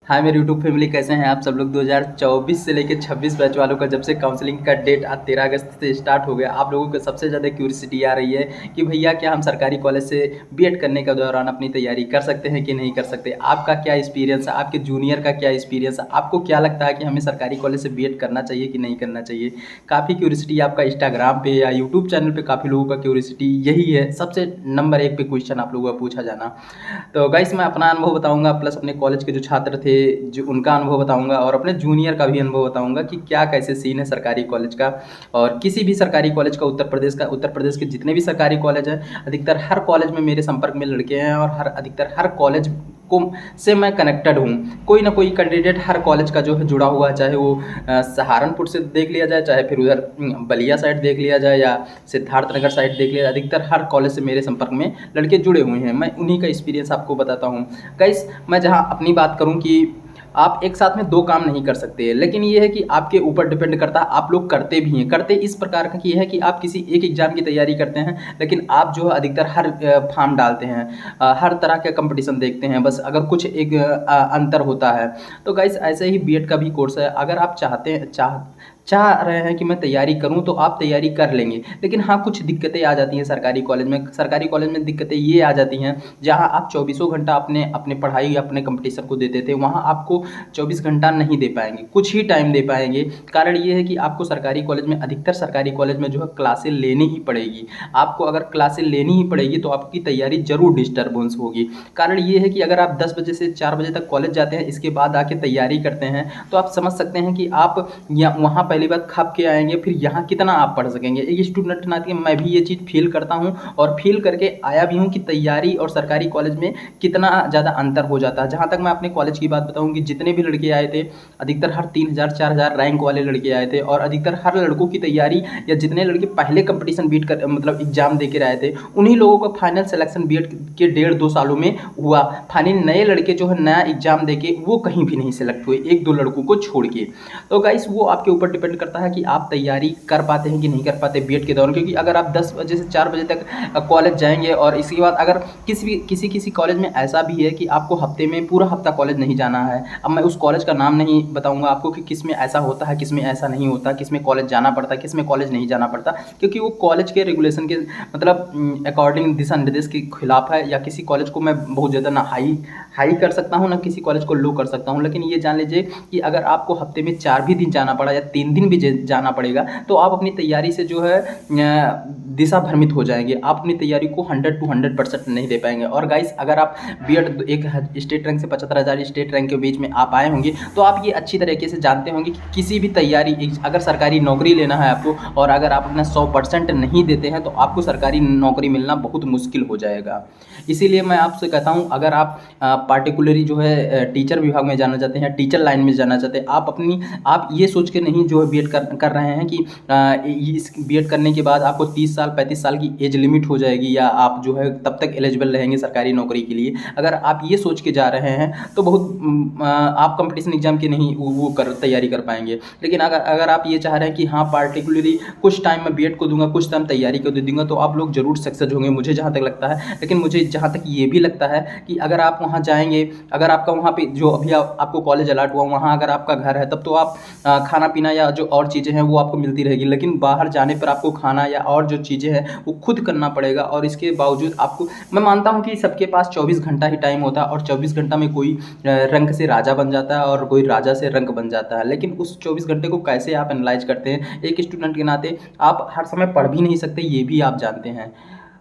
हाय मेरी YouTube family, कैसे हैं आप सब लोग। 2024 से लेकर 26 बैच वालों का जब से काउंसलिंग का डेट आज 13 अगस्त से स्टार्ट हो गया, आप लोगों को सबसे ज़्यादा क्यूरियोसिटी आ रही है कि भैया क्या हम सरकारी कॉलेज से बीएड करने के दौरान अपनी तैयारी कर सकते हैं कि नहीं कर सकते। आपका क्या एक्सपीरियंस है, आपके जूनियर का क्या एक्सपीरियंस है, आपको क्या लगता है कि हमें सरकारी कॉलेज से बीएड करना चाहिए कि नहीं करना चाहिए। काफ़ी क्यूरियोसिटी आपका इंस्टाग्राम पे या यूट्यूब चैनल पे काफ़ी लोगों का क्यूरियोसिटी यही है, सबसे नंबर 1 पे क्वेश्चन आप लोगों का पूछा जाना। तो गाइस मैं अपना अनुभव बताऊँगा, प्लस अपने कॉलेज के जो छात्र थे जो उनका अनुभव बताऊँगा और अपने जूनियर का भी अनुभव बताऊँगा कि क्या कैसे सीन है सरकारी कॉलेज का। और किसी भी सरकारी कॉलेज का, उत्तर प्रदेश के जितने भी सरकारी कॉलेज हैं, अधिकतर हर कॉलेज में मेरे संपर्क में लड़के हैं और अधिकतर हर कॉलेज को से मैं कनेक्टेड हूँ। कोई ना कोई कैंडिडेट हर कॉलेज का जो है जुड़ा हुआ है, चाहे वो सहारनपुर से देख लिया जाए, चाहे फिर उधर बलिया साइड देख लिया जाए या सिद्धार्थ नगर साइड देख लिया जाए। अधिकतर हर कॉलेज से मेरे संपर्क में लड़के जुड़े हुए हैं। मैं उन्हीं का एक्सपीरियंस आपको बताता हूँ। गाइस मैं जहाँ अपनी बात करूँ कि आप एक साथ में 2 काम नहीं कर सकते, लेकिन ये है कि आपके ऊपर डिपेंड करता है, आप लोग करते भी हैं। करते इस प्रकार का कि है कि आप किसी एक एग्ज़ाम की तैयारी करते हैं, लेकिन आप जो है अधिकतर हर फॉर्म डालते हैं, हर तरह के कंपटीशन देखते हैं, बस अगर कुछ एक अंतर होता है। तो गाइस ऐसे ही बीएड का भी कोर्स है। अगर आप चाह रहे हैं कि मैं तैयारी करूं तो आप तैयारी कर लेंगे, लेकिन हाँ कुछ दिक्कतें आ जाती हैं सरकारी कॉलेज में। सरकारी कॉलेज में दिक्कतें ये आ जाती हैं, जहां आप चौबीसों घंटा अपने अपने पढ़ाई या अपने कंपटीशन को देते थे, वहां आपको 24 घंटा नहीं दे पाएंगे, कुछ ही टाइम दे पाएंगे। कारण ये है कि आपको सरकारी कॉलेज में, अधिकतर सरकारी कॉलेज में जो है क्लासें लेनी ही पड़ेगी। आपको अगर क्लासें लेनी ही पड़ेगी तो आपकी तैयारी जरूर डिस्टर्बेंस होगी। कारण ये है कि अगर आप 10 बजे से 4 बजे तक कॉलेज जाते हैं, इसके बाद आके तैयारी करते हैं, तो आप समझ सकते हैं कि आप वहाँ पहली बात खप के आएंगे, फिर यहाँ कितना आप पढ़ सकेंगे। एक स्टूडेंट नाते मैं भी ये चीज़ फील करता हूँ और फील करके आया भी हूँ कि तैयारी और सरकारी कॉलेज में कितना ज़्यादा अंतर हो जाता है। जहाँ तक मैं अपने कॉलेज की बात बताऊँ कि जितने भी लड़के आए थे, अधिकतर हर 3000 4000 रैंक वाले लड़के आए थे और अधिकतर हर लड़कों की तैयारी, या जितने लड़के पहले कंपटीशन बीट कर मतलब एग्जाम दे के आए थे, उन्हीं लोगों का फाइनल सिलेक्शन बीएड के 1.5-2 सालों में हुआ। फाइनल नए लड़के जो है नया एग्जाम दे के वो कहीं भी नहीं सिलेक्ट हुए, 1-2 लड़कों को छोड़ के। तो गाइस वो आपके ऊपर डिपेंड करता है कि आप तैयारी कर पाते हैं कि नहीं कर पाते बीएड के दौरान। क्योंकि अगर आप 10 बजे से 4 बजे तक कॉलेज जाएंगे और इसके बाद अगर किसी कॉलेज में ऐसा भी है कि आपको हफ्ते में पूरा हफ्ता कॉलेज नहीं जाना है। अब मैं उस कॉलेज का नाम नहीं बताऊंगा आपको कि किस में ऐसा होता है, किस में ऐसा नहीं होता, किस में कॉलेज जाना पड़ता है, किस में कॉलेज नहीं जाना पड़ता, क्योंकि वो कॉलेज के रेगुलेशन के मतलब अकॉर्डिंग दिशा निर्देश के खिलाफ है। या किसी कॉलेज को मैं बहुत ज़्यादा ना हाई कर सकता हूँ, ना किसी कॉलेज को लो कर सकता हूँ। लेकिन ये जान लीजिए कि अगर आपको हफ्ते में 4 भी दिन जाना पड़ा या 3 दिन भी जाना पड़ेगा, तो आप अपनी तैयारी से जो है दिशा भ्रमित हो जाएंगे। आप अपनी तैयारी को 100 to 100% नहीं दे पाएंगे। और गाइस अगर आप बीएड एक स्टेट रैंक से 75,000 स्टेट रैंक के बीच में आप आए होंगे, तो आप ये अच्छी तरीके से जानते होंगे कि किसी भी तैयारी, अगर सरकारी नौकरी लेना है आपको और अगर आप अपना 100% नहीं देते हैं, तो आपको सरकारी नौकरी मिलना बहुत मुश्किल हो जाएगा। इसीलिए मैं आपसे कहता हूँ, अगर आप पार्टिकुलरली जो है टीचर विभाग में जाना चाहते हैं, टीचर लाइन में जाना चाहते हैं, आप ये सोच के नहीं जो है बीएड कर रहे हैं कि इस बीएड करने के बाद आपको 30 साल 35 साल की एज लिमिट हो जाएगी या आप जो है तब तक एलिजिबल रहेंगे सरकारी नौकरी के लिए। अगर आप ये सोच के जा रहे हैं तो आप कंपटीशन एग्जाम की नहीं वो तैयारी कर पाएंगे। लेकिन अगर आप ये चाह रहे हैं कि हाँ पार्टिकुलरली कुछ टाइम मैं बीएड को दूंगा, कुछ टाइम तैयारी को दे दूंगा, तो आप लोग जरूर सक्सेस होंगे, मुझे जहाँ तक लगता है। लेकिन मुझे जहाँ तक ये भी लगता है कि अगर आप वहाँ जाएंगे, अगर आपका वहाँ पे जो अभी आपको कॉलेज अलाट हुआ वहाँ अगर आपका घर है, तब तो आप खाना पीना या जो और चीज़ें हैं वो आपको मिलती रहेगी। लेकिन बाहर जाने पर आपको खाना या और जो चीज़ें हैं वो खुद करना पड़ेगा। और इसके बावजूद आपको, मैं मानता हूँ कि सबके पास 24 घंटा ही टाइम होता है और 24 घंटा में कोई रंक से राजा बन जाता है और कोई राजा से रंक बन जाता है। लेकिन उस 24 घंटे को कैसे आप एनालाइज करते हैं, एक स्टूडेंट के नाते आप हर समय पढ़ भी नहीं सकते, ये भी आप जानते हैं।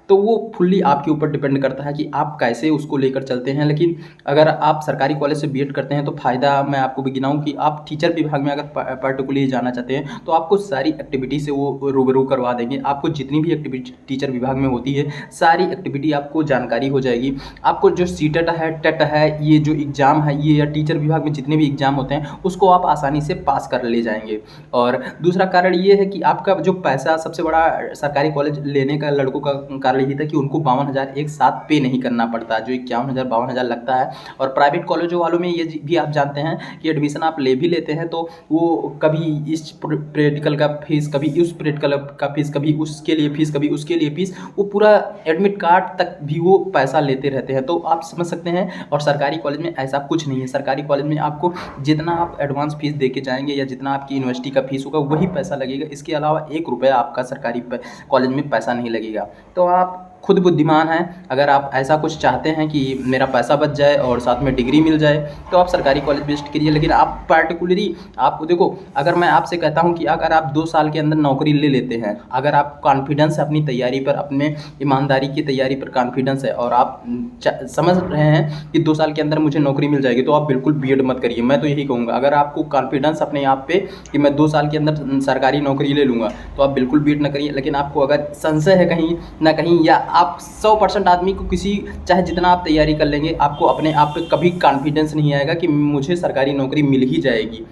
तो वो फुल्ली आपके ऊपर डिपेंड करता है कि आप कैसे उसको लेकर चलते हैं। लेकिन अगर आप सरकारी कॉलेज से बीएड करते हैं तो फ़ायदा मैं आपको भी गिनाऊँ कि आप टीचर विभाग में अगर पर्टिकुलरली जाना चाहते हैं, तो आपको सारी एक्टिविटी से वो रूबरू करवा देंगे। आपको जितनी भी एक्टिविटी टीचर विभाग में होती है, सारी एक्टिविटी आपको जानकारी हो जाएगी। आपको जो सीटेट है, टेट है, ये जो एग्ज़ाम है, ये या टीचर विभाग में जितने भी एग्ज़ाम होते हैं उसको आप आसानी से पास कर ले जाएंगे। और दूसरा कारण ये है कि आपका जो पैसा, सबसे बड़ा सरकारी कॉलेज लेने का लड़कों का कारण कारण यही था कि उनको 52,000 एक साथ पे नहीं करना पड़ता, जो 51,000 52,000 लगता है। और प्राइवेट कॉलेजों वालों में ये भी आप जानते हैं कि एडमिशन आप ले भी लेते हैं तो वो कभी इस प्रैक्टिकल का फीस, कभी उस प्रैक्टिकल का फीस, कभी उसके लिए फीस, कभी उसके लिए फीस, वो पूरा एडमिट कार्ड तक भी वो पैसा लेते रहते हैं। तो आप समझ सकते हैं। और सरकारी कॉलेज में ऐसा कुछ नहीं है। सरकारी कॉलेज में आपको जितना आप एडवांस फीस दे के जाएंगे या जितना आपकी यूनिवर्सिटी का फीस होगा वही पैसा लगेगा। इसके अलावा 1 रुपया आपका सरकारी कॉलेज में पैसा नहीं लगेगा। तो आप खुद बुद्धिमान हैं। अगर आप ऐसा कुछ चाहते हैं कि मेरा पैसा बच जाए और साथ में डिग्री मिल जाए तो आप सरकारी कॉलेज बेस्ट कीजिए। लेकिन आप पार्टिकुलरली आप देखो, अगर मैं आपसे कहता हूं कि अगर आप 2 साल के अंदर नौकरी ले लेते हैं, अगर आप कॉन्फिडेंस है अपनी तैयारी पर, अपने ईमानदारी की तैयारी पर कॉन्फिडेंस है और आप समझ रहे हैं कि 2 साल के अंदर मुझे नौकरी मिल जाएगी, तो आप बिल्कुल बीएड मत करिए। मैं तो यही कहूँगा, अगर आपको कॉन्फिडेंस अपने आप पे कि मैं 2 साल के अंदर सरकारी नौकरी ले लूँगा, तो आप बिल्कुल बीएड ना करिए। लेकिन आपको अगर संशय है कहीं ना कहीं, या आप 100% आदमी को किसी, चाहे जितना आप तैयारी कर लेंगे, आपको अपने आप पे कभी कॉन्फिडेंस नहीं आएगा कि मुझे सरकारी नौकरी मिल ही जाएगी।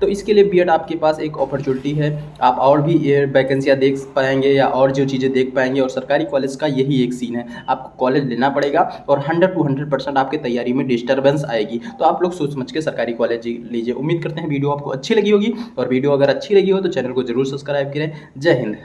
तो इसके लिए बीएड आपके पास एक अपॉर्चुनिटी है। आप और भी वैकेंसियाँ देख पाएंगे या और जो चीज़ें देख पाएंगे। और सरकारी कॉलेज का यही एक सीन है, आपको कॉलेज लेना पड़ेगा और 100 to 100% आपके तैयारी में डिस्टर्बेंस आएगी। तो आप लोग सोच समझ के सरकारी कॉलेज लीजिए। उम्मीद करते हैं वीडियो आपको अच्छी लगी होगी, और वीडियो अगर अच्छी लगी हो तो चैनल को जरूर सब्सक्राइब करें। जय हिंद।